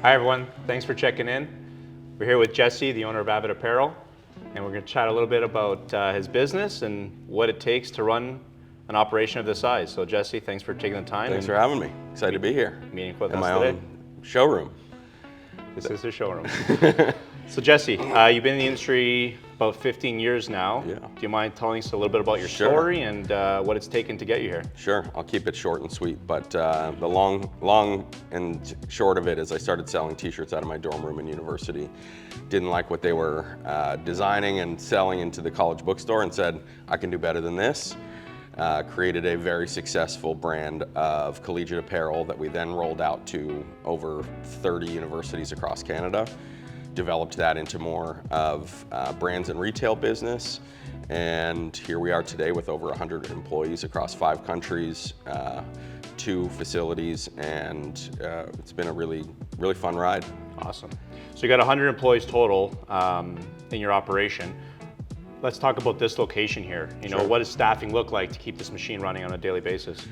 Hi everyone, thanks for checking in. We're here with Jesse, the owner of Avid Apparel, and we're going to chat a little bit about his business and what it takes to run an operation of this size. So Jesse, thanks for taking the time. Thanks for having me. Excited to be here. Meeting with in us my today. own showroom. This is the showroom. So Jesse, you've been in the industry about 15 years now. Yeah. Do you mind telling us a little bit about your Sure. story and what it's taken to get you here? Sure, I'll keep it short and sweet, but the long and short of it is I started selling t-shirts out of my dorm room in university. Didn't like what they were designing and selling into the college bookstore and said, I can do better than this. Created a very successful brand of collegiate apparel that we then rolled out to over 30 universities across Canada. Developed that into more of brands and retail business, and here we are today with over 100 employees across 5 countries, 2 facilities, and it's been a really fun ride. Awesome. So you got 100 employees total in your operation. Let's talk about this location here. You know, Sure. what does staffing look like to keep this machine running on a daily basis?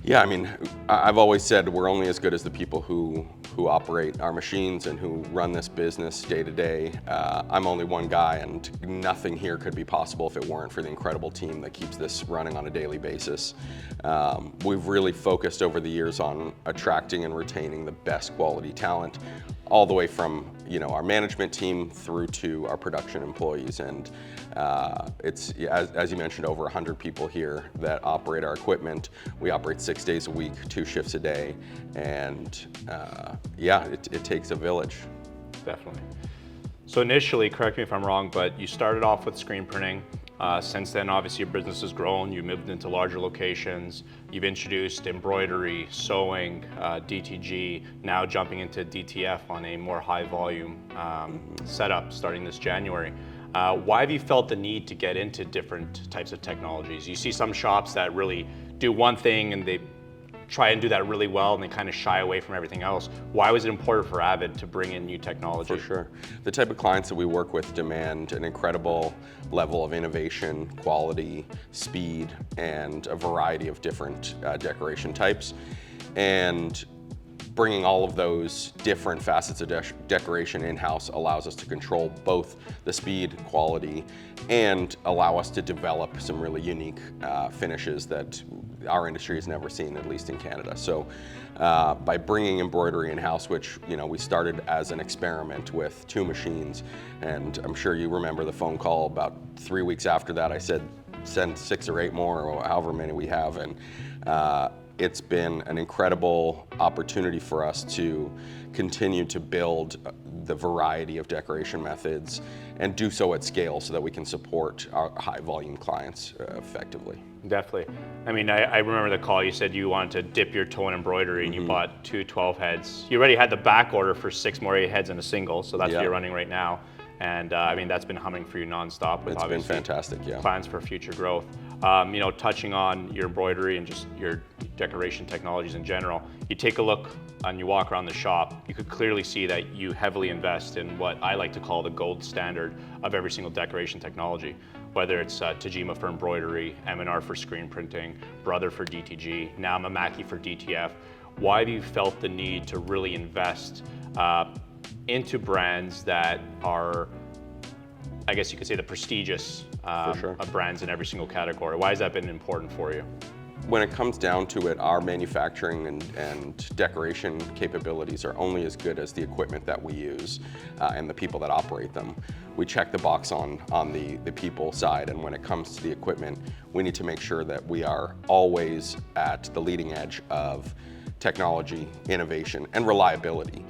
Yeah, I mean, I've always said we're only as good as the people who operate our machines and who run this business day to day. I'm only one guy, and nothing here could be possible if it weren't for the incredible team that keeps this running on a daily basis. We've really focused over the years on attracting and retaining the best quality talent, all the way from our management team through to our production employees, and it's as you mentioned, over 100 people here that operate our equipment. We operate 6 days a week, 2 shifts a day, and yeah, it takes a village. Definitely. So initially, correct me if I'm wrong, but you started off with screen printing. Since then, obviously, your business has grown. You moved into larger locations. You've introduced embroidery, sewing, DTG, now jumping into DTF on a more high volume setup starting this January. Why have you felt the need to get into different types of technologies? You see some shops that really do one thing and they try and do that really well and they kind of shy away from everything else. Why was it important for Avid to bring in new technology? For sure. The type of clients that we work with demand an incredible level of innovation, quality, speed, and a variety of different decoration types. And bringing all of those different facets of decoration in-house allows us to control both the speed, quality, and allow us to develop some really unique finishes that our industry has never seen, at least in Canada. So by bringing embroidery in-house, which we started as an experiment with 2 machines, and I'm sure you remember the phone call about 3 weeks after that, I said, send 6 or 8 more, or however many we have. And it's been an incredible opportunity for us to continue to build the variety of decoration methods and do so at scale so that we can support our high volume clients effectively. Definitely. I mean, I remember the call, you said you wanted to dip your toe in embroidery and you bought 2 12 heads. You already had the back order for 6 more 8 heads in a single, so that's what you're running right now. And I mean, that's been humming for you nonstop. It's been fantastic, yeah. Plans for future growth. Touching on your embroidery and just your decoration technologies in general, you take a look and you walk around the shop, you could clearly see that you heavily invest in what I like to call the gold standard of every single decoration technology. Whether it's Tajima for embroidery, M&R for screen printing, Brother for DTG, now Mamaki for DTF. Why have you felt the need to really invest into brands that are, I guess you could say, the prestigious brands in every single category? Why has that been important for you? When it comes down to it, our manufacturing and decoration capabilities are only as good as the equipment that we use and the people that operate them. We check the box on the people side, and when it comes to the equipment, we need to make sure that we are always at the leading edge of technology, innovation, and reliability.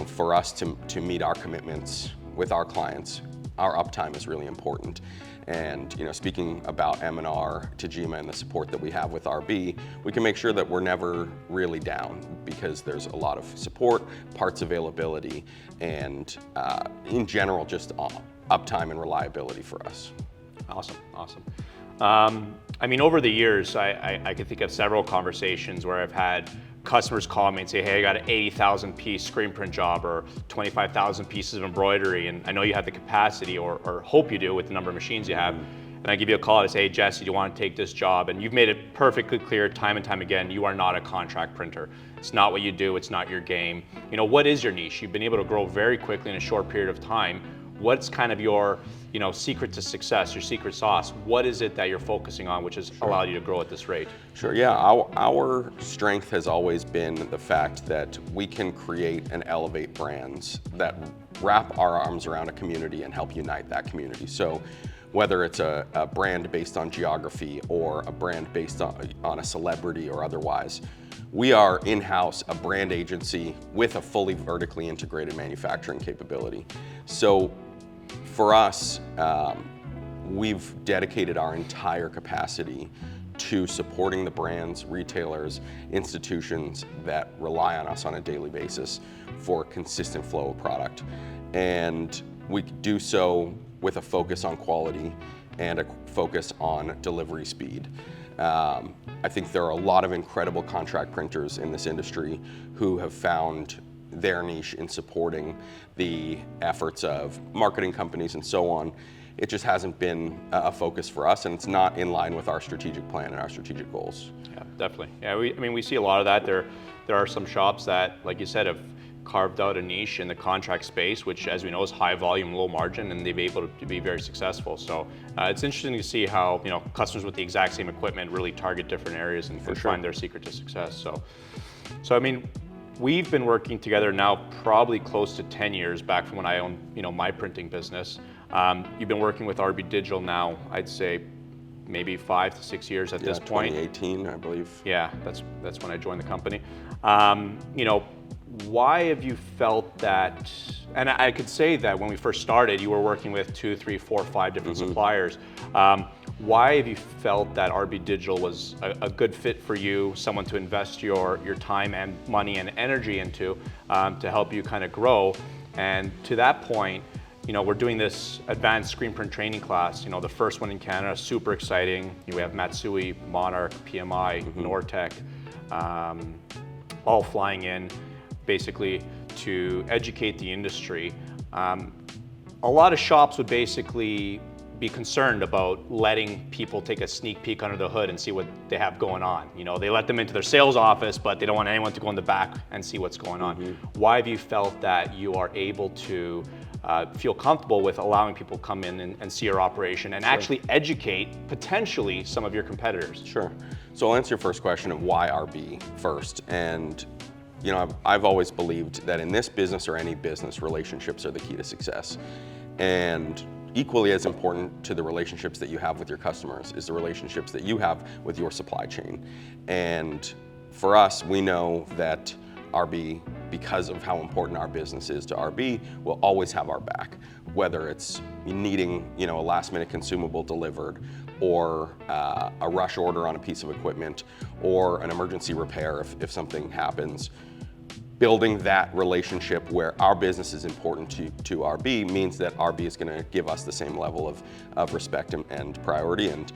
For us to meet our commitments with our clients, our uptime is really important. And speaking about M&R, Tajima, and the support that we have with RB, we can make sure that we're never really down because there's a lot of support, parts availability, and in general, just uptime and reliability for us. Awesome. I mean, over the years, I can think of several conversations where I've had customers call me and say, hey, I got an 80,000 piece screen print job or 25,000 pieces of embroidery, and I know you have the capacity or hope you do with the number of machines you have. and I give you a call to say, hey, Jesse, do you want to take this job? And you've made it perfectly clear time and time again, you are not a contract printer. It's not what you do, it's not your game. You know, what is your niche? You've been able to grow very quickly in a short period of time. What's kind of your, you know, secret to success, your secret sauce? What is it that you're focusing on which has allowed you to grow at this rate? Sure, yeah, our strength has always been the fact that we can create and elevate brands that wrap our arms around a community and help unite that community. So whether it's a brand based on geography or a brand based on a celebrity or otherwise, we are in-house a brand agency with a fully vertically integrated manufacturing capability. So for us, we've dedicated our entire capacity to supporting the brands, retailers, institutions that rely on us on a daily basis for a consistent flow of product. And we do so with a focus on quality and a focus on delivery speed. I think there are a lot of incredible contract printers in this industry who have found their niche in supporting the efforts of marketing companies and so on. It just hasn't been a focus for us, and it's not in line with our strategic plan and our strategic goals. Yeah, definitely. Yeah, we see a lot of that. There are some shops that, like you said, have carved out a niche in the contract space, which, as we know, is high volume, low margin, and they've been able to be very successful. So it's interesting to see how, you know, customers with the exact same equipment really target different areas and find their secret to success. So I mean, we've been working together now probably close to 10 years, back from when I owned, you know, my printing business. You've been working with RB Digital now, I'd say maybe 5 to 6 years at this point. 2018, I believe. Yeah, that's when I joined the company. You know, why have you felt that, and I could say that when we first started, you were working with 2, 3, 4, 5 different suppliers. Why have you felt that RB Digital was a good fit for you, someone to invest your time and money and energy into to help you kind of grow? And to that point, you know, we're doing this advanced screen print training class, you know, the first one in Canada, super exciting. We have Matsui, Monarch, PMI, Nortec, all flying in basically to educate the industry. A lot of shops would basically be concerned about letting people take a sneak peek under the hood and see what they have going on. You know, they let them into their sales office, but they don't want anyone to go in the back and see what's going on. Why have you felt that you are able to feel comfortable with allowing people to come in and see your operation and actually educate potentially some of your competitors? Sure. So I'll answer your first question of why RB first. And you know, I've always believed that in this business or any business, relationships are the key to success. And equally as important to the relationships that you have with your customers is the relationships that you have with your supply chain. And for us, we know that RB, because of how important our business is to RB, will always have our back, whether it's needing, you know, a last minute consumable delivered, or a rush order on a piece of equipment, or an emergency repair if something happens. Building that relationship where our business is important to RB means that RB is going to give us the same level of respect and priority. And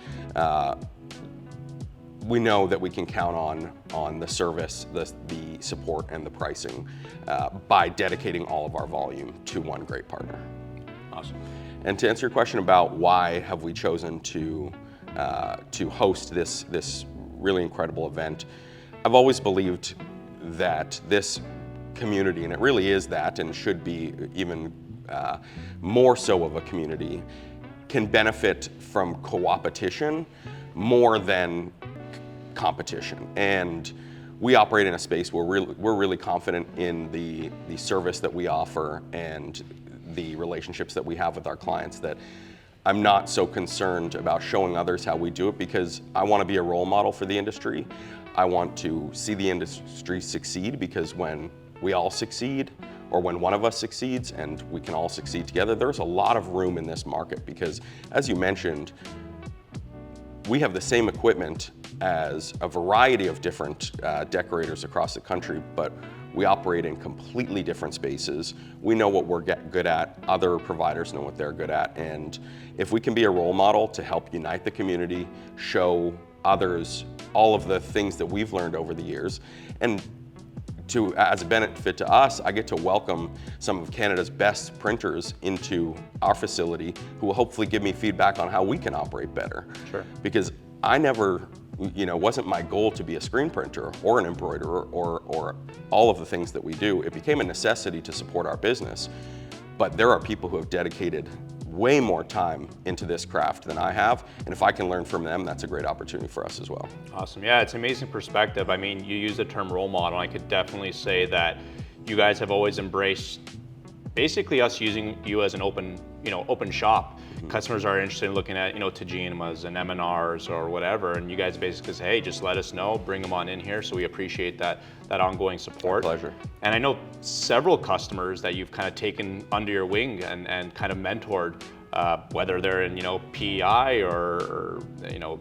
we know that we can count on the service, the support, and the pricing by dedicating all of our volume to one great partner. Awesome. And to answer your question about why have we chosen to host this really incredible event, I've always believed that this community, and it really is that, and should be even more so of a community, can benefit from co-opetition more than competition. And we operate in a space where we're really confident in the service that we offer and the relationships that we have with our clients, that I'm not so concerned about showing others how we do it, because I want to be a role model for the industry. I want to see the industry succeed, because when we all succeed, or when one of us succeeds and we can all succeed together, there's a lot of room in this market, because as you mentioned, we have the same equipment as a variety of different decorators across the country, but we operate in completely different spaces. We know what we're good at, other providers know what they're good at, and if we can be a role model to help unite the community, show others all of the things that we've learned over the years, and as a benefit to us, I get to welcome some of Canada's best printers into our facility who will hopefully give me feedback on how we can operate better. Sure. Because I never, wasn't my goal to be a screen printer or an embroiderer or all of the things that we do. It became a necessity to support our business. But there are people who have dedicated way more time into this craft than I have, and if I can learn from them, that's a great opportunity for us as well. Awesome. Yeah, it's amazing perspective. I mean, you use the term role model. I could definitely say that you guys have always embraced basically us using you as an open shop. Customers are interested in looking at, Tajimas and M&Rs or whatever, and you guys basically say, hey, just let us know, bring them on in here. So we appreciate that ongoing support. Our pleasure. And I know several customers that you've kind of taken under your wing and kind of mentored, whether they're in, PEI or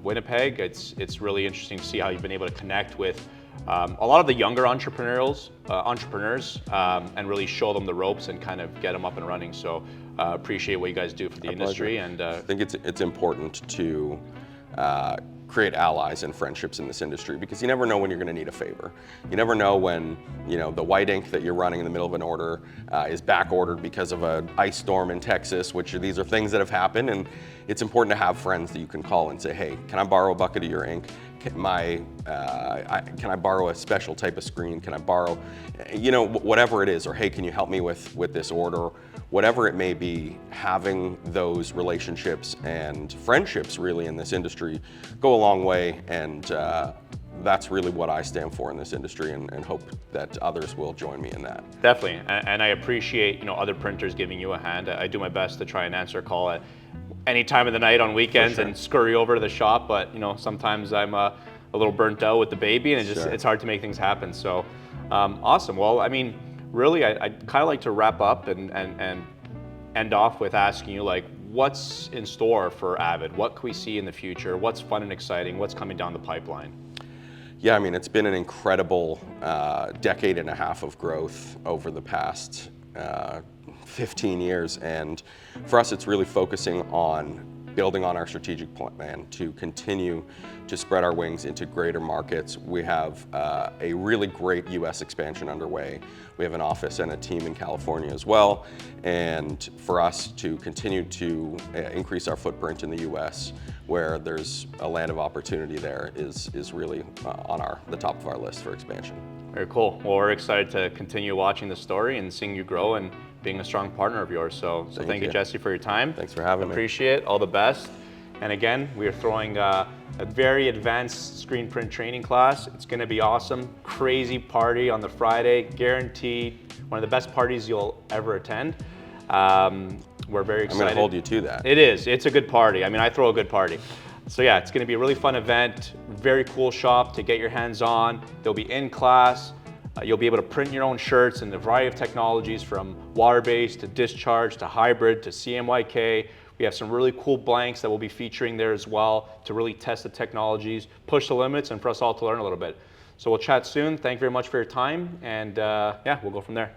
Winnipeg. It's really interesting to see how you've been able to connect with a lot of the younger entrepreneurs, and really show them the ropes and kind of get them up and running. So appreciate what you guys do for the industry. And I think it's important to create allies and friendships in this industry, because you never know when you're going to need a favor. You never know when the white ink that you're running in the middle of an order is back ordered because of an ice storm in Texas, these are things that have happened, and it's important to have friends that you can call and say, hey, can I borrow a bucket of your ink? Can I borrow a special type of screen? Can I borrow, whatever it is, or hey, can you help me with this order? Whatever it may be, having those relationships and friendships really in this industry go a long way, and that's really what I stand for in this industry, and hope that others will join me in that. Definitely, and I appreciate other printers giving you a hand. I do my best to try and answer a call at any time of the night on weekends and scurry over to the shop, but sometimes I'm a little burnt out with the baby, and it's hard to make things happen. So awesome. Well, I mean, really, I'd kind of like to wrap up and end off with asking you, like, what's in store for Avid? What can we see in the future? What's fun and exciting? What's coming down the pipeline? Yeah, I mean, it's been an incredible decade and a half of growth over the past 15 years, and for us it's really focusing on building on our strategic plan to continue to spread our wings into greater markets. We have a really great US expansion underway. We have an office and a team in California as well, and for us to continue to increase our footprint in the US, where there's a land of opportunity there, is really on the top of our list for expansion. Very cool. Well, we're excited to continue watching the story and seeing you grow and being a strong partner of yours. So thank you, Jesse, for your time. Thanks for having me. Appreciate it. All the best. And again, we are throwing a very advanced screen print training class. It's going to be awesome. Crazy party on the Friday. Guaranteed one of the best parties you'll ever attend. We're very excited. I'm going to hold you to that. It is. It's a good party. I mean, I throw a good party. So yeah, it's going to be a really fun event. Very cool shop to get your hands on. They'll be in class. You'll be able to print your own shirts in a variety of technologies, from water-based to discharge to hybrid to CMYK. We have some really cool blanks that we'll be featuring there as well to really test the technologies, push the limits, and for us all to learn a little bit. So we'll chat soon. Thank you very much for your time, and yeah, we'll go from there.